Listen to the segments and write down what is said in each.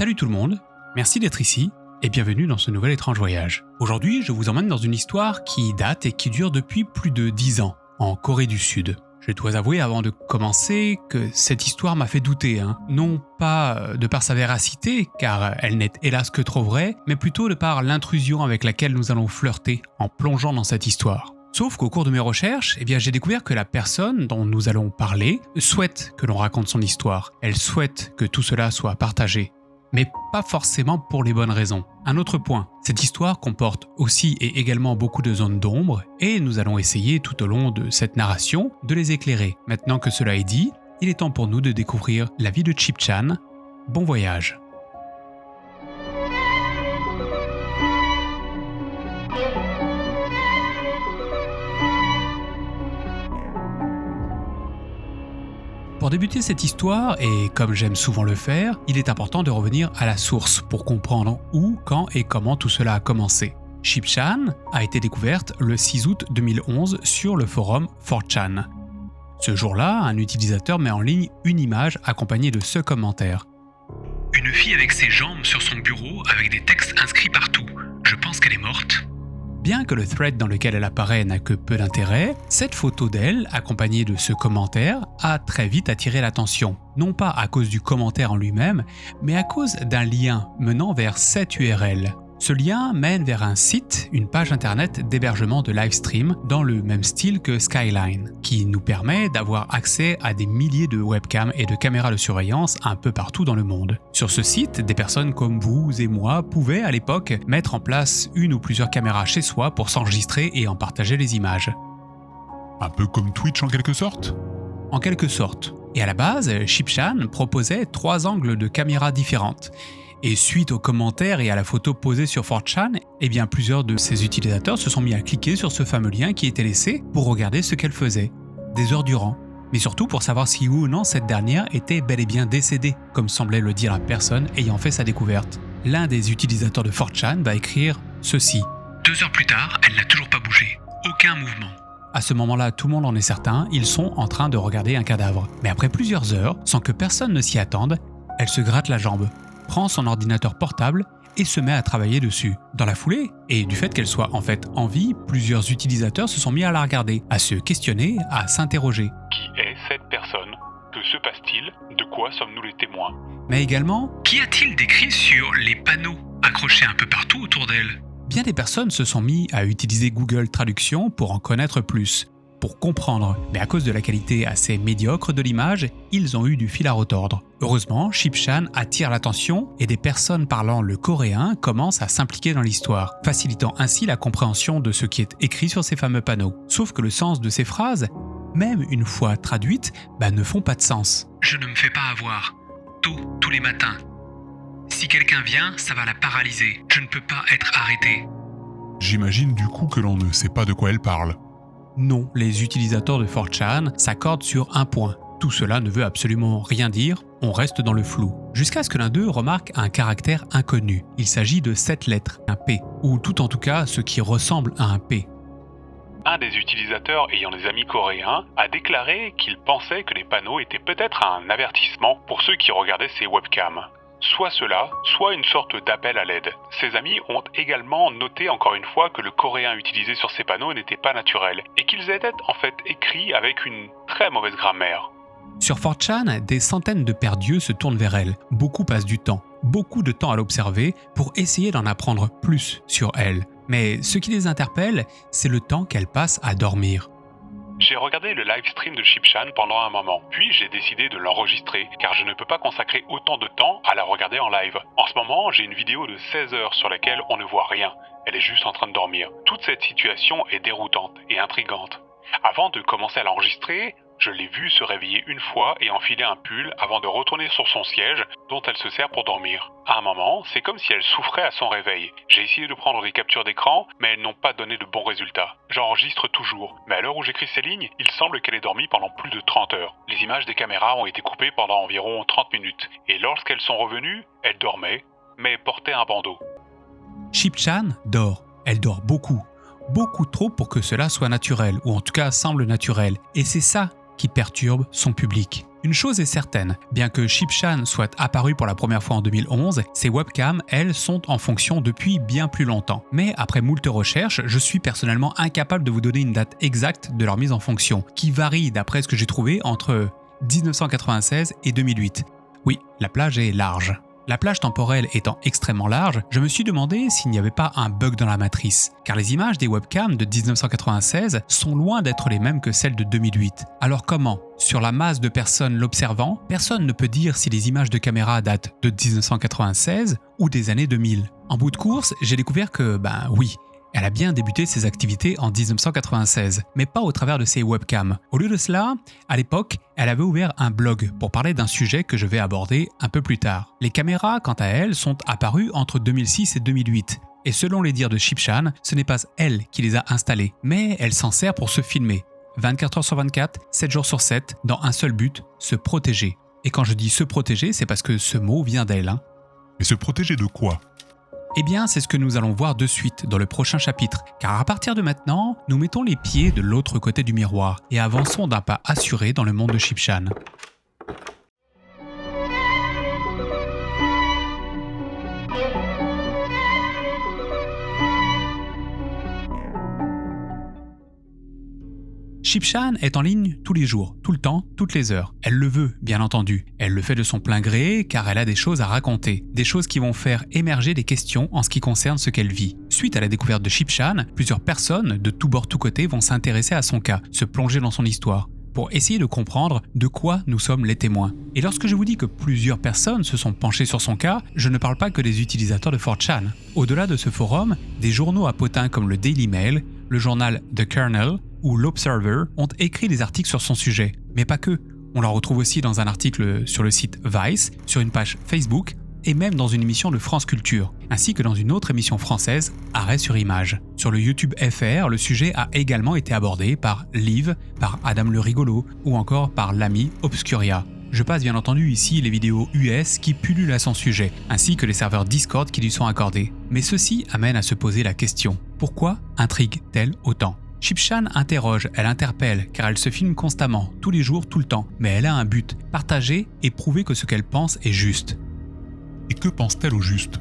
Salut tout le monde, merci d'être ici et bienvenue dans ce nouvel étrange voyage. Aujourd'hui, je vous emmène dans une histoire qui date et qui dure depuis plus de 10 ans, en Corée du Sud. Je dois avouer avant de commencer que cette histoire m'a fait douter, non pas de par sa véracité, car elle n'est hélas que trop vraie, mais plutôt de par l'intrusion avec laquelle nous allons flirter en plongeant dans cette histoire. Sauf qu'au cours de mes recherches, j'ai découvert que la personne dont nous allons parler souhaite que l'on raconte son histoire. Elle souhaite que tout cela soit partagé. Mais pas forcément pour les bonnes raisons. Un autre point, cette histoire comporte aussi et également beaucoup de zones d'ombre et nous allons essayer tout au long de cette narration de les éclairer. Maintenant que cela est dit, il est temps pour nous de découvrir la vie de Chip-chan. Bon voyage! Pour débuter cette histoire, et comme j'aime souvent le faire, il est important de revenir à la source pour comprendre où, quand et comment tout cela a commencé. Chip-chan a été découverte le 6 août 2011 sur le forum 4chan. Ce jour-là, un utilisateur met en ligne une image accompagnée de ce commentaire. Une fille avec ses jambes sur son bureau avec des textes inscrits partout. Je pense qu'elle est morte. Bien que le thread dans lequel elle apparaît n'a que peu d'intérêt, cette photo d'elle, accompagnée de ce commentaire, a très vite attiré l'attention. Non pas à cause du commentaire en lui-même, mais à cause d'un lien menant vers cette URL. Ce lien mène vers un site, une page internet d'hébergement de live stream dans le même style que Skyline, qui nous permet d'avoir accès à des milliers de webcams et de caméras de surveillance un peu partout dans le monde. Sur ce site, des personnes comme vous et moi pouvaient à l'époque mettre en place une ou plusieurs caméras chez soi pour s'enregistrer et en partager les images. Un peu comme Twitch en quelque sorte ? En quelque sorte. Et à la base, Chip-chan proposait 3 angles de caméras différentes. Et suite aux commentaires et à la photo posée sur 4chan, plusieurs de ses utilisateurs se sont mis à cliquer sur ce fameux lien qui était laissé pour regarder ce qu'elle faisait, des heures durant. Mais surtout pour savoir si oui ou non cette dernière était bel et bien décédée, comme semblait le dire la personne ayant fait sa découverte. L'un des utilisateurs de 4chan va écrire ceci. 2 heures plus tard, elle n'a toujours pas bougé. Aucun mouvement. À ce moment-là, tout le monde en est certain, ils sont en train de regarder un cadavre. Mais après plusieurs heures, sans que personne ne s'y attende, elle se gratte la jambe, prend son ordinateur portable et se met à travailler dessus. Dans la foulée, et du fait qu'elle soit en fait en vie, plusieurs utilisateurs se sont mis à la regarder, à se questionner, à s'interroger. Qui est cette personne ? Que se passe-t-il ? De quoi sommes-nous les témoins ? Mais également, qu'y a-t-il d'écrit sur les panneaux accrochés un peu partout autour d'elle ? Bien des personnes se sont mis à utiliser Google Traduction pour en connaître plus, pour comprendre, mais à cause de la qualité assez médiocre de l'image, ils ont eu du fil à retordre. Heureusement, Chip-chan attire l'attention et des personnes parlant le coréen commencent à s'impliquer dans l'histoire, facilitant ainsi la compréhension de ce qui est écrit sur ces fameux panneaux. Sauf que le sens de ces phrases, même une fois traduites, ne font pas de sens. Je ne me fais pas avoir. Tôt, tous les matins. Si quelqu'un vient, ça va la paralyser. Je ne peux pas être arrêté. J'imagine du coup que l'on ne sait pas de quoi elle parle. Non, les utilisateurs de 4chan s'accordent sur un point. Tout cela ne veut absolument rien dire, on reste dans le flou. Jusqu'à ce que l'un d'eux remarque un caractère inconnu. Il s'agit de 7 lettres, un P, ou tout en tout cas ce qui ressemble à un P. Un des utilisateurs ayant des amis coréens a déclaré qu'il pensait que les panneaux étaient peut-être un avertissement pour ceux qui regardaient ces webcams. Soit cela, soit une sorte d'appel à l'aide. Ses amis ont également noté encore une fois que le coréen utilisé sur ces panneaux n'était pas naturel et qu'ils étaient en fait écrits avec une très mauvaise grammaire. Sur 4chan, des centaines de paires d'yeux se tournent vers elle. Beaucoup passent du temps, beaucoup de temps à l'observer pour essayer d'en apprendre plus sur elle. Mais ce qui les interpelle, c'est le temps qu'elle passe à dormir. J'ai regardé le live stream de Chip-chan pendant un moment, puis j'ai décidé de l'enregistrer, car je ne peux pas consacrer autant de temps à la regarder en live. En ce moment, j'ai une vidéo de 16 heures sur laquelle on ne voit rien, elle est juste en train de dormir. Toute cette situation est déroutante et intrigante. Avant de commencer à l'enregistrer, je l'ai vue se réveiller une fois et enfiler un pull avant de retourner sur son siège dont elle se sert pour dormir. À un moment, c'est comme si elle souffrait à son réveil. J'ai essayé de prendre des captures d'écran, mais elles n'ont pas donné de bons résultats. J'enregistre toujours, mais à l'heure où j'écris ces lignes, il semble qu'elle ait dormi pendant plus de 30 heures. Les images des caméras ont été coupées pendant environ 30 minutes, et lorsqu'elles sont revenues, elle dormait, mais portait un bandeau. Chip-chan dort. Elle dort beaucoup. Beaucoup trop pour que cela soit naturel, ou en tout cas semble naturel. Et c'est ça qui perturbe son public. Une chose est certaine, bien que Chipchan soit apparu pour la première fois en 2011, ces webcams, elles, sont en fonction depuis bien plus longtemps. Mais après moult recherches, je suis personnellement incapable de vous donner une date exacte de leur mise en fonction, qui varie d'après ce que j'ai trouvé entre 1996 et 2008. Oui, la plage est large. La plage temporelle étant extrêmement large, je me suis demandé s'il n'y avait pas un bug dans la matrice, car les images des webcams de 1996 sont loin d'être les mêmes que celles de 2008. Alors comment, sur la masse de personnes l'observant, personne ne peut dire si les images de caméra datent de 1996 ou des années 2000 ? En bout de course, j'ai découvert que, oui, elle a bien débuté ses activités en 1996, mais pas au travers de ses webcams. Au lieu de cela, à l'époque, elle avait ouvert un blog pour parler d'un sujet que je vais aborder un peu plus tard. Les caméras, quant à elles, sont apparues entre 2006 et 2008. Et selon les dires de Chipchan, ce n'est pas elle qui les a installées, mais elle s'en sert pour se filmer. 24 heures sur 24, 7 jours sur 7, dans un seul but, se protéger. Et quand je dis se protéger, c'est parce que ce mot vient d'elle. Mais se protéger de quoi ? Eh bien, c'est ce que nous allons voir de suite dans le prochain chapitre, car à partir de maintenant, nous mettons les pieds de l'autre côté du miroir et avançons d'un pas assuré dans le monde de Chipchan. Chipchan est en ligne tous les jours, tout le temps, toutes les heures. Elle le veut, bien entendu. Elle le fait de son plein gré car elle a des choses à raconter. Des choses qui vont faire émerger des questions en ce qui concerne ce qu'elle vit. Suite à la découverte de Chipchan, plusieurs personnes de tous bords, tous côtés vont s'intéresser à son cas, se plonger dans son histoire, pour essayer de comprendre de quoi nous sommes les témoins. Et lorsque je vous dis que plusieurs personnes se sont penchées sur son cas, je ne parle pas que des utilisateurs de 4chan. Au-delà de ce forum, des journaux à potins comme le Daily Mail, le journal The Kernel ou l'Observer ont écrit des articles sur son sujet. Mais pas que. On la retrouve aussi dans un article sur le site Vice, sur une page Facebook et même dans une émission de France Culture, ainsi que dans une autre émission française, Arrêt sur image. Sur le YouTube FR, le sujet a également été abordé par Liv, par Adam le Rigolo ou encore par l'ami Obscuria. Je passe bien entendu ici les vidéos US qui pullulent à son sujet, ainsi que les serveurs Discord qui lui sont accordés. Mais ceci amène à se poser la question, pourquoi intrigue-t-elle autant ? Chipchan interroge, elle interpelle, car elle se filme constamment, tous les jours, tout le temps. Mais elle a un but, partager et prouver que ce qu'elle pense est juste. Et que pense-t-elle au juste ?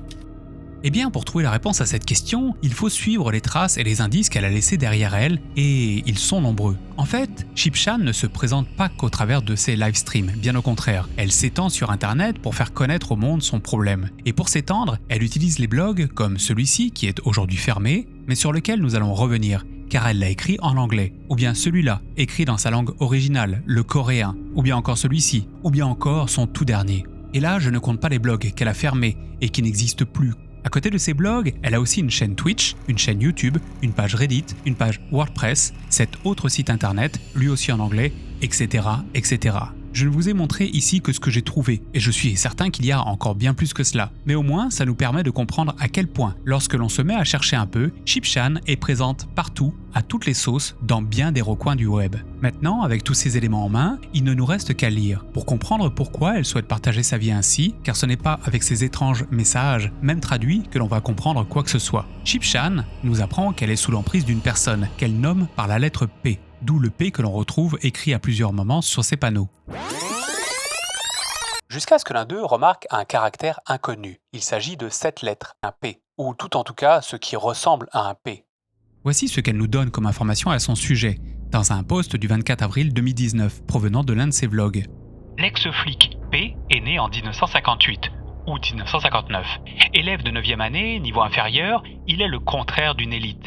Eh bien, pour trouver la réponse à cette question, il faut suivre les traces et les indices qu'elle a laissés derrière elle, et ils sont nombreux. En fait, Chipchan ne se présente pas qu'au travers de ses live streams, bien au contraire. Elle s'étend sur Internet pour faire connaître au monde son problème. Et pour s'étendre, elle utilise les blogs comme celui-ci, qui est aujourd'hui fermé, mais sur lequel nous allons revenir, car elle l'a écrit en anglais, ou bien celui-là, écrit dans sa langue originale, le coréen, ou bien encore celui-ci, ou bien encore son tout dernier. Et là, je ne compte pas les blogs qu'elle a fermés et qui n'existent plus. À côté de ces blogs, elle a aussi une chaîne Twitch, une chaîne YouTube, une page Reddit, une page WordPress, cet autre site internet, lui aussi en anglais, etc., etc. Je ne vous ai montré ici que ce que j'ai trouvé, et je suis certain qu'il y a encore bien plus que cela. Mais au moins, ça nous permet de comprendre à quel point, lorsque l'on se met à chercher un peu, Chipchan est présente partout, à toutes les sauces, dans bien des recoins du web. Maintenant, avec tous ces éléments en main, il ne nous reste qu'à lire, pour comprendre pourquoi elle souhaite partager sa vie ainsi, car ce n'est pas avec ces étranges messages, même traduits, que l'on va comprendre quoi que ce soit. Chipchan nous apprend qu'elle est sous l'emprise d'une personne, qu'elle nomme par la lettre P. D'où le P que l'on retrouve écrit à plusieurs moments sur ses panneaux. Jusqu'à ce que l'un d'eux remarque un caractère inconnu. Il s'agit de 7 lettres, un P, ou tout en tout cas ce qui ressemble à un P. Voici ce qu'elle nous donne comme information à son sujet, dans un post du 24 avril 2019, provenant de l'un de ses vlogs. L'ex-flic P est né en 1958. Ou 1959. Élève de 9e année, niveau inférieur, il est le contraire d'une élite.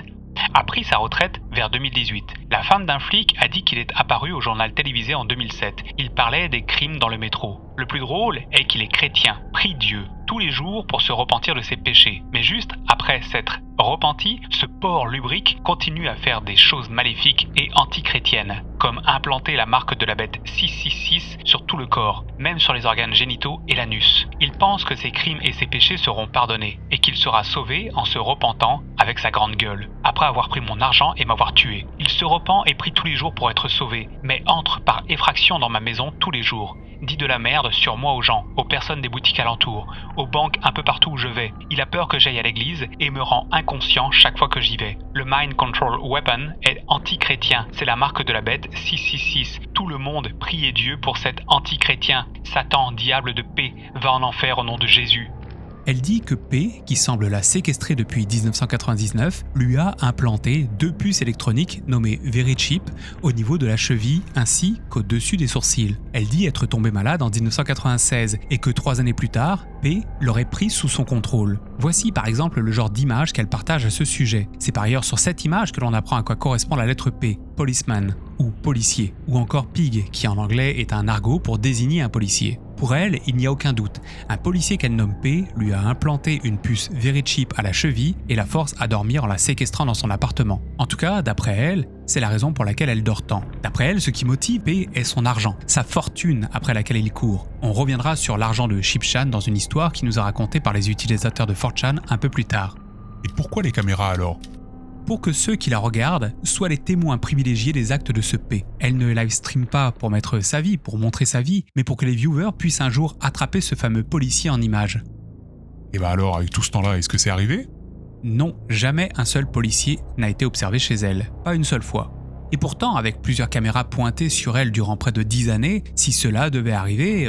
A pris sa retraite vers 2018. La femme d'un flic a dit qu'il est apparu au journal télévisé en 2007. Il parlait des crimes dans le métro. Le plus drôle est qu'il est chrétien, prie Dieu, tous les jours pour se repentir de ses péchés. Mais juste après s'être repenti, ce porc lubrique continue à faire des choses maléfiques et antichrétiennes, comme implanter la marque de la bête 666 sur tout le corps, même sur les organes génitaux et l'anus. Il pense que ses crimes et ses péchés seront pardonnés, et qu'il sera sauvé en se repentant avec sa grande gueule, après avoir pris mon argent et m'avoir tué. Il se repent et prie tous les jours pour être sauvé, mais entre par effraction dans ma maison tous les jours. Dit de la merde sur moi aux gens, aux personnes des boutiques alentours, aux banques un peu partout où je vais. Il a peur que j'aille à l'église et me rend inconscient chaque fois que j'y vais. Le Mind Control Weapon est anti-chrétien, c'est la marque de la bête 666. Tout le monde priez Dieu pour cet anti-chrétien. Satan, diable de paix, va en enfer au nom de Jésus. Elle dit que P, qui semble la séquestrer depuis 1999, lui a implanté 2 puces électroniques nommées VeriChip au niveau de la cheville ainsi qu'au-dessus des sourcils. Elle dit être tombée malade en 1996 et que 3 années plus tard, P l'aurait pris sous son contrôle. Voici par exemple le genre d'image qu'elle partage à ce sujet. C'est par ailleurs sur cette image que l'on apprend à quoi correspond la lettre P, policeman, ou policier, ou encore pig, qui en anglais est un argot pour désigner un policier. Pour elle, il n'y a aucun doute, un policier qu'elle nomme P lui a implanté une puce VeriChip à la cheville et la force à dormir en la séquestrant dans son appartement. En tout cas, d'après elle, c'est la raison pour laquelle elle dort tant. D'après elle, ce qui motive P est son argent, sa fortune après laquelle il court. On reviendra sur l'argent de Chipchan dans une histoire qui nous est racontée par les utilisateurs de 4chan un peu plus tard. Et pourquoi les caméras alors ? Pour que ceux qui la regardent soient les témoins privilégiés des actes de ce P. Elle ne livestream pas pour mettre sa vie, pour montrer sa vie, mais pour que les viewers puissent un jour attraper ce fameux policier en image. Et bah alors, avec tout ce temps-là, est-ce que c'est arrivé ? Non, jamais un seul policier n'a été observé chez elle, pas une seule fois. Et pourtant, avec plusieurs caméras pointées sur elle durant près de 10 années, si cela devait arriver,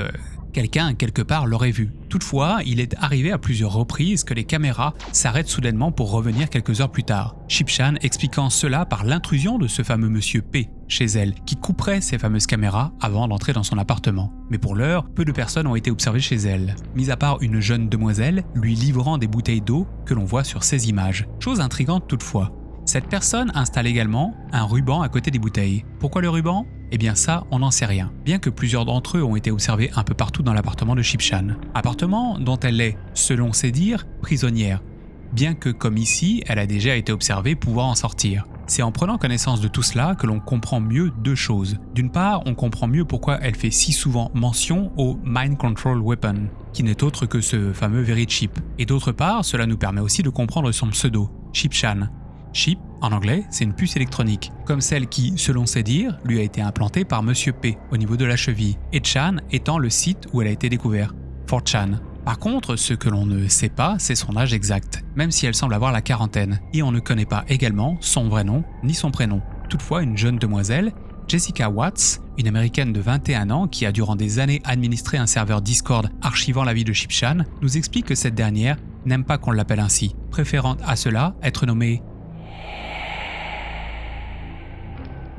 quelqu'un quelque part l'aurait vu. Toutefois, il est arrivé à plusieurs reprises que les caméras s'arrêtent soudainement pour revenir quelques heures plus tard. Chipchan expliquant cela par l'intrusion de ce fameux monsieur P chez elle, qui couperait ces fameuses caméras avant d'entrer dans son appartement. Mais pour l'heure, peu de personnes ont été observées chez elle, mis à part une jeune demoiselle lui livrant des bouteilles d'eau que l'on voit sur ces images. Chose intrigante toutefois. Cette personne installe également un ruban à côté des bouteilles. Pourquoi le ruban ? Eh bien ça, on n'en sait rien, bien que plusieurs d'entre eux ont été observés un peu partout dans l'appartement de Chipchan. Appartement dont elle est, selon ses dires, prisonnière, bien que comme ici, elle a déjà été observée pouvoir en sortir. C'est en prenant connaissance de tout cela que l'on comprend mieux 2 choses. D'une part, on comprend mieux pourquoi elle fait si souvent mention au Mind Control Weapon, qui n'est autre que ce fameux VeriChip. Et d'autre part, cela nous permet aussi de comprendre son pseudo, Chipchan. Chip, en anglais, c'est une puce électronique, comme celle qui, selon ses dires, lui a été implantée par Monsieur P au niveau de la cheville, et Chan étant le site où elle a été découverte, 4chan. Par contre, ce que l'on ne sait pas, c'est son âge exact, même si elle semble avoir la quarantaine, et on ne connaît pas également son vrai nom ni son prénom. Toutefois, une jeune demoiselle, Jessica Watts, une américaine de 21 ans qui a durant des années administré un serveur Discord archivant la vie de Chipchan, nous explique que cette dernière n'aime pas qu'on l'appelle ainsi, préférant à cela être nommée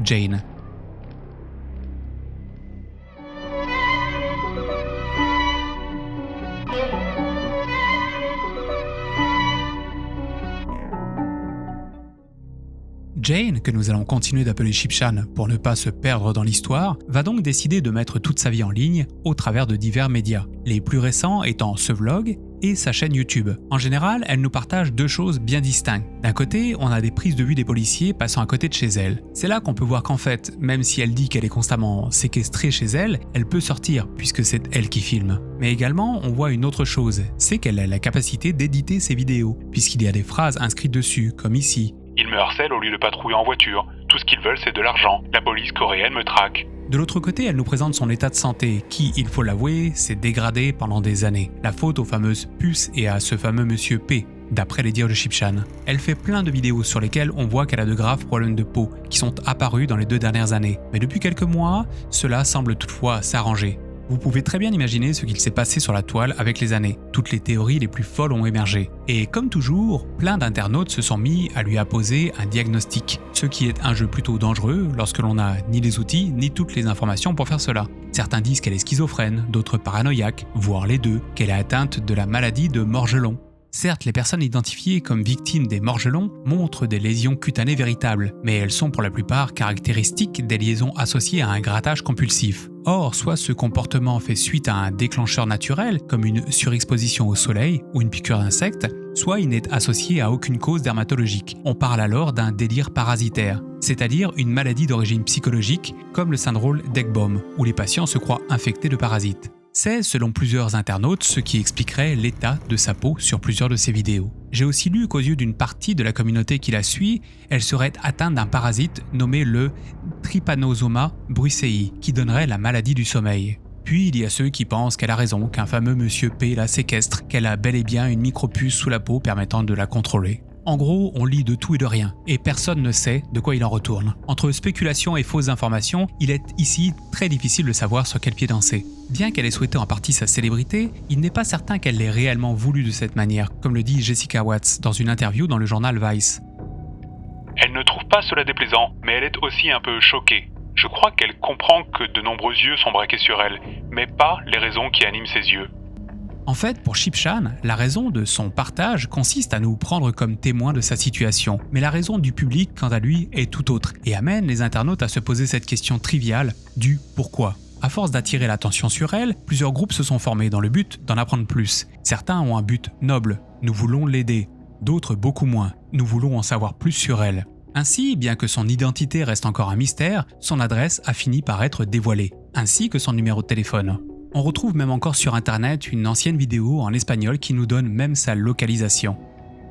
Jane. Jane, que nous allons continuer d'appeler Chipchan pour ne pas se perdre dans l'histoire, va donc décider de mettre toute sa vie en ligne au travers de divers médias, les plus récents étant ce vlog et sa chaîne YouTube. En général, elle nous partage 2 choses bien distinctes. D'un côté, on a des prises de vue des policiers passant à côté de chez elle. C'est là qu'on peut voir qu'en fait, même si elle dit qu'elle est constamment séquestrée chez elle, elle peut sortir puisque c'est elle qui filme. Mais également, on voit une autre chose, c'est qu'elle a la capacité d'éditer ses vidéos, puisqu'il y a des phrases inscrites dessus, comme ici. Ils me harcèlent au lieu de patrouiller en voiture. Tout ce qu'ils veulent, c'est de l'argent. La police coréenne me traque. De l'autre côté, elle nous présente son état de santé, qui, il faut l'avouer, s'est dégradé pendant des années. La faute aux fameuses puces et à ce fameux monsieur P, d'après les dires de Chipchan. Elle fait plein de vidéos sur lesquelles on voit qu'elle a de graves problèmes de peau, qui sont apparus dans les 2 dernières années. Mais depuis quelques mois, cela semble toutefois s'arranger. Vous pouvez très bien imaginer ce qu'il s'est passé sur la toile avec les années. Toutes les théories les plus folles ont émergé. Et comme toujours, plein d'internautes se sont mis à lui apposer un diagnostic, ce qui est un jeu plutôt dangereux lorsque l'on n'a ni les outils ni toutes les informations pour faire cela. Certains disent qu'elle est schizophrène, d'autres paranoïaques, voire les 2, qu'elle est atteinte de la maladie de Morgelon. Certes, les personnes identifiées comme victimes des morgelons montrent des lésions cutanées véritables, mais elles sont pour la plupart caractéristiques des liaisons associées à un grattage compulsif. Or, soit ce comportement fait suite à un déclencheur naturel, comme une surexposition au soleil ou une piqûre d'insecte, soit il n'est associé à aucune cause dermatologique. On parle alors d'un délire parasitaire, c'est-à-dire une maladie d'origine psychologique, comme le syndrome d'Ekbom, où les patients se croient infectés de parasites. C'est, selon plusieurs internautes, ce qui expliquerait l'état de sa peau sur plusieurs de ses vidéos. J'ai aussi lu qu'aux yeux d'une partie de la communauté qui la suit, elle serait atteinte d'un parasite nommé le Trypanosoma brucei, qui donnerait la maladie du sommeil. Puis il y a ceux qui pensent qu'elle a raison, qu'un fameux Monsieur P la séquestre, qu'elle a bel et bien une micropuce sous la peau permettant de la contrôler. En gros, on lit de tout et de rien, et personne ne sait de quoi il en retourne. Entre spéculation et fausses informations, il est ici très difficile de savoir sur quel pied danser. Bien qu'elle ait souhaité en partie sa célébrité, il n'est pas certain qu'elle l'ait réellement voulu de cette manière, comme le dit Jessica Watts dans une interview dans le journal Vice. Elle ne trouve pas cela déplaisant, mais elle est aussi un peu choquée. Je crois qu'elle comprend que de nombreux yeux sont braqués sur elle, mais pas les raisons qui animent ses yeux. En fait, pour Chipchan, la raison de son partage consiste à nous prendre comme témoins de sa situation. Mais la raison du public, quant à lui, est tout autre et amène les internautes à se poser cette question triviale du pourquoi. À force d'attirer l'attention sur elle, plusieurs groupes se sont formés dans le but d'en apprendre plus. Certains ont un but noble, nous voulons l'aider. D'autres beaucoup moins, nous voulons en savoir plus sur elle. Ainsi, bien que son identité reste encore un mystère, son adresse a fini par être dévoilée, ainsi que son numéro de téléphone. On retrouve même encore sur internet une ancienne vidéo en espagnol qui nous donne même sa localisation.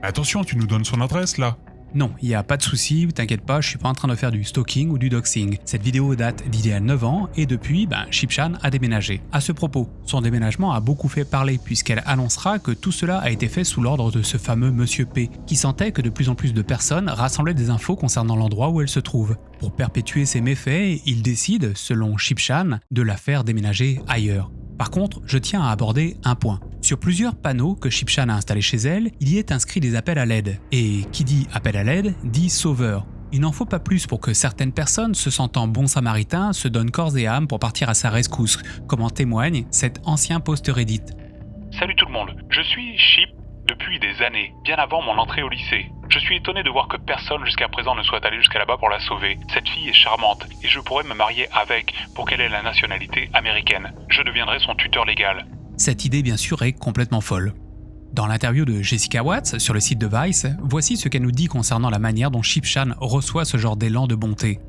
Attention, tu nous donnes son adresse là. Non, il n'y a pas de souci, t'inquiète pas, je suis pas en train de faire du stalking ou du doxing. Cette vidéo date d'il y a 9 ans et depuis, Chipchan a déménagé. À ce propos, son déménagement a beaucoup fait parler puisqu'elle annoncera que tout cela a été fait sous l'ordre de ce fameux Monsieur P, qui sentait que de plus en plus de personnes rassemblaient des infos concernant l'endroit où elle se trouve. Pour perpétuer ses méfaits, il décide, selon Chipchan, de la faire déménager ailleurs. Par contre, je tiens à aborder un point. Sur plusieurs panneaux que Chipchan a installés chez elle, il y est inscrit des appels à l'aide. Et qui dit appel à l'aide, dit sauveur. Il n'en faut pas plus pour que certaines personnes, se sentant bons samaritains, se donnent corps et âme pour partir à sa rescousse, comme en témoigne cet ancien post Reddit. Salut tout le monde, je suis Chip depuis des années, bien avant mon entrée au lycée. Je suis étonné de voir que personne jusqu'à présent ne soit allé jusqu'à là-bas pour la sauver. Cette fille est charmante et je pourrais me marier avec pour qu'elle ait la nationalité américaine. Je deviendrai son tuteur légal. Cette idée bien sûr est complètement folle. Dans l'interview de Jessica Watts sur le site de Vice, voici ce qu'elle nous dit concernant la manière dont Chipchan reçoit ce genre d'élan de bonté.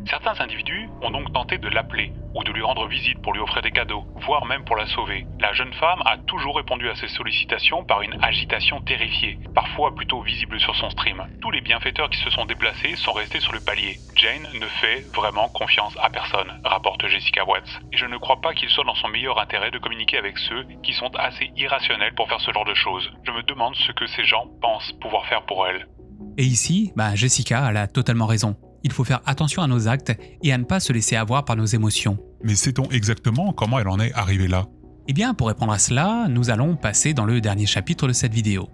Certains individus ont donc tenté de l'appeler ou de lui rendre visite pour lui offrir des cadeaux, voire même pour la sauver. La jeune femme a toujours répondu à ces sollicitations par une agitation terrifiée, parfois plutôt visible sur son stream. Tous les bienfaiteurs qui se sont déplacés sont restés sur le palier. Jane ne fait vraiment confiance à personne, rapporte Jessica Watts. Et je ne crois pas qu'il soit dans son meilleur intérêt de communiquer avec ceux qui sont assez irrationnels pour faire ce genre de choses. Je me demande ce que ces gens pensent pouvoir faire pour elle. Et ici, Jessica, elle a totalement raison. Il faut faire attention à nos actes et à ne pas se laisser avoir par nos émotions. Mais sait-on exactement comment elle en est arrivée là? Eh bien, pour répondre à cela, nous allons passer dans le dernier chapitre de cette vidéo.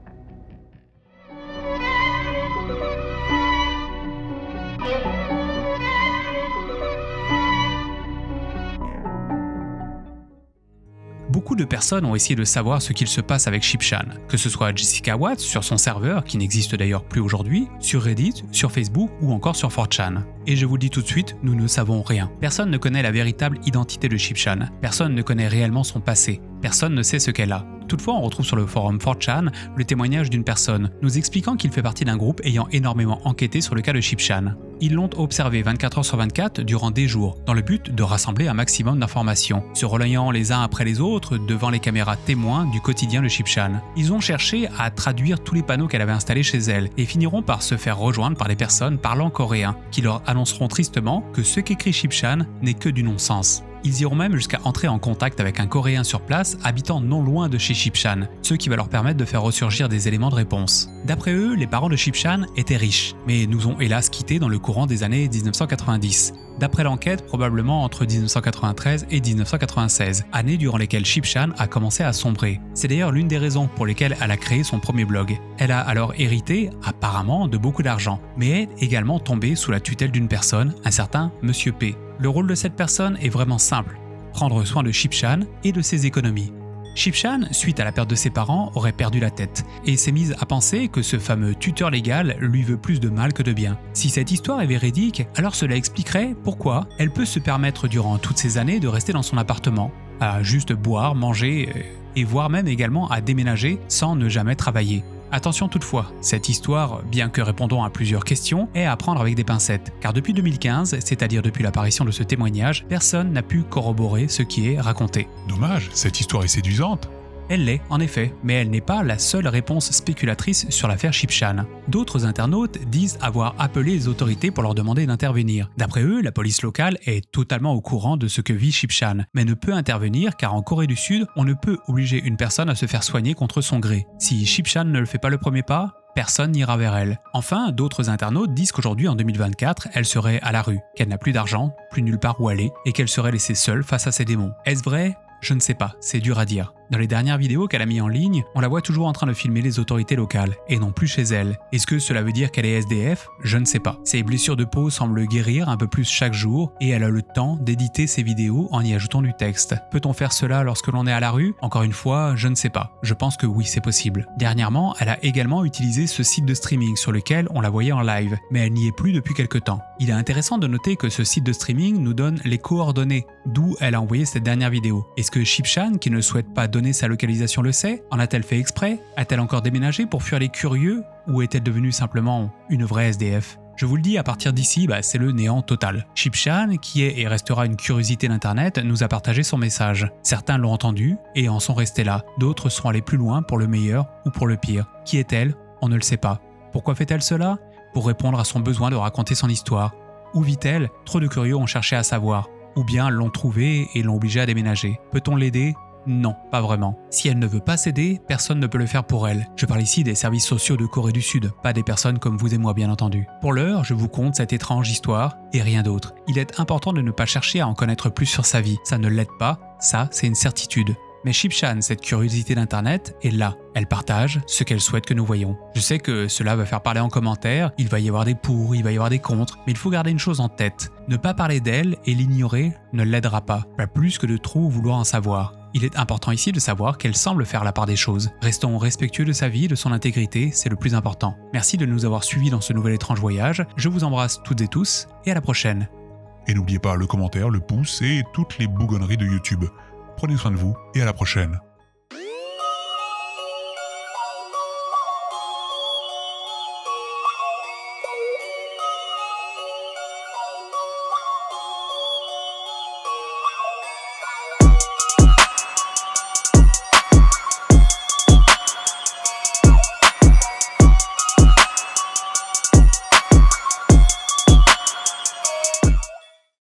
Beaucoup de personnes ont essayé de savoir ce qu'il se passe avec Chipchan, que ce soit Jessica Watts sur son serveur, qui n'existe d'ailleurs plus aujourd'hui, sur Reddit, sur Facebook ou encore sur 4chan. Et je vous le dis tout de suite, nous ne savons rien. Personne ne connaît la véritable identité de Chipchan, personne ne connaît réellement son passé, personne ne sait ce qu'elle a. Toutefois, on retrouve sur le forum 4chan le témoignage d'une personne, nous expliquant qu'il fait partie d'un groupe ayant énormément enquêté sur le cas de Chipchan. Ils l'ont observé 24 heures sur 24 durant des jours, dans le but de rassembler un maximum d'informations, se relayant les uns après les autres devant les caméras témoins du quotidien de Chipchan. Ils ont cherché à traduire tous les panneaux qu'elle avait installés chez elle et finiront par se faire rejoindre par des personnes parlant coréen, qui leur annonceront tristement que ce qu'écrit Chipchan n'est que du non-sens. Ils iront même jusqu'à entrer en contact avec un Coréen sur place habitant non loin de chez Chipchan, ce qui va leur permettre de faire ressurgir des éléments de réponse. D'après eux, les parents de Chipchan étaient riches, mais nous ont hélas quittés dans le courant des années 1990. D'après l'enquête, probablement entre 1993 et 1996, années durant lesquelles Chipchan a commencé à sombrer. C'est d'ailleurs l'une des raisons pour lesquelles elle a créé son premier blog. Elle a alors hérité, apparemment, de beaucoup d'argent, mais est également tombée sous la tutelle d'une personne, un certain Monsieur P. Le rôle de cette personne est vraiment simple, prendre soin de Chipchan et de ses économies. Chipchan, suite à la perte de ses parents, aurait perdu la tête et s'est mise à penser que ce fameux tuteur légal lui veut plus de mal que de bien. Si cette histoire est véridique, alors cela expliquerait pourquoi elle peut se permettre durant toutes ces années de rester dans son appartement, à juste boire, manger et voire même également à déménager sans ne jamais travailler. Attention toutefois, cette histoire, bien que répondant à plusieurs questions, est à prendre avec des pincettes, car depuis 2015, c'est-à-dire depuis l'apparition de ce témoignage, personne n'a pu corroborer ce qui est raconté. Dommage, cette histoire est séduisante. Elle l'est, en effet, mais elle n'est pas la seule réponse spéculatrice sur l'affaire Chipchan. D'autres internautes disent avoir appelé les autorités pour leur demander d'intervenir. D'après eux, la police locale est totalement au courant de ce que vit Chipchan, mais ne peut intervenir car en Corée du Sud, on ne peut obliger une personne à se faire soigner contre son gré. Si Chipchan ne le fait pas le premier pas, personne n'ira vers elle. Enfin, d'autres internautes disent qu'aujourd'hui, en 2024, elle serait à la rue, qu'elle n'a plus d'argent, plus nulle part où aller, et qu'elle serait laissée seule face à ses démons. Est-ce vrai ? Je ne sais pas, c'est dur à dire. Dans les dernières vidéos qu'elle a mis en ligne, on la voit toujours en train de filmer les autorités locales, et non plus chez elle. Est-ce que cela veut dire qu'elle est SDF ? Je ne sais pas. Ses blessures de peau semblent guérir un peu plus chaque jour, et elle a le temps d'éditer ses vidéos en y ajoutant du texte. Peut-on faire cela lorsque l'on est à la rue ? Encore une fois, je ne sais pas. Je pense que oui, c'est possible. Dernièrement, elle a également utilisé ce site de streaming sur lequel on la voyait en live, mais elle n'y est plus depuis quelque temps. Il est intéressant de noter que ce site de streaming nous donne les coordonnées, d'où elle a envoyé cette dernière vidéo. Est-ce que Chipchan, qui ne souhaite pas donner sa localisation, le sait ? En a-t-elle fait exprès ? A-t-elle encore déménagé pour fuir les curieux ? Ou est-elle devenue simplement une vraie SDF ? Je vous le dis, à partir d'ici, c'est le néant total. Chipchan, qui est et restera une curiosité d'internet, nous a partagé son message. Certains l'ont entendu et en sont restés là. D'autres sont allés plus loin pour le meilleur ou pour le pire. Qui est-elle ? On ne le sait pas. Pourquoi fait-elle cela ? Pour répondre à son besoin de raconter son histoire. Où vit-elle ? Trop de curieux ont cherché à savoir. Ou bien l'ont trouvée et l'ont obligée à déménager. Peut-on l'aider ? Non, pas vraiment. Si elle ne veut pas s'aider, personne ne peut le faire pour elle. Je parle ici des services sociaux de Corée du Sud, pas des personnes comme vous et moi bien entendu. Pour l'heure, je vous conte cette étrange histoire et rien d'autre. Il est important de ne pas chercher à en connaître plus sur sa vie. Ça ne l'aide pas, ça c'est une certitude. Mais Chipchan, cette curiosité d'internet, est là. Elle partage ce qu'elle souhaite que nous voyons. Je sais que cela va faire parler en commentaire, il va y avoir des pour, il va y avoir des contre, mais il faut garder une chose en tête. Ne pas parler d'elle et l'ignorer ne l'aidera pas plus que de trop vouloir en savoir. Il est important ici de savoir qu'elle semble faire la part des choses. Restons respectueux de sa vie, de son intégrité, c'est le plus important. Merci de nous avoir suivis dans ce nouvel étrange voyage, je vous embrasse toutes et tous, et à la prochaine. Et n'oubliez pas le commentaire, le pouce et toutes les bougonneries de YouTube. Prenez soin de vous et à la prochaine.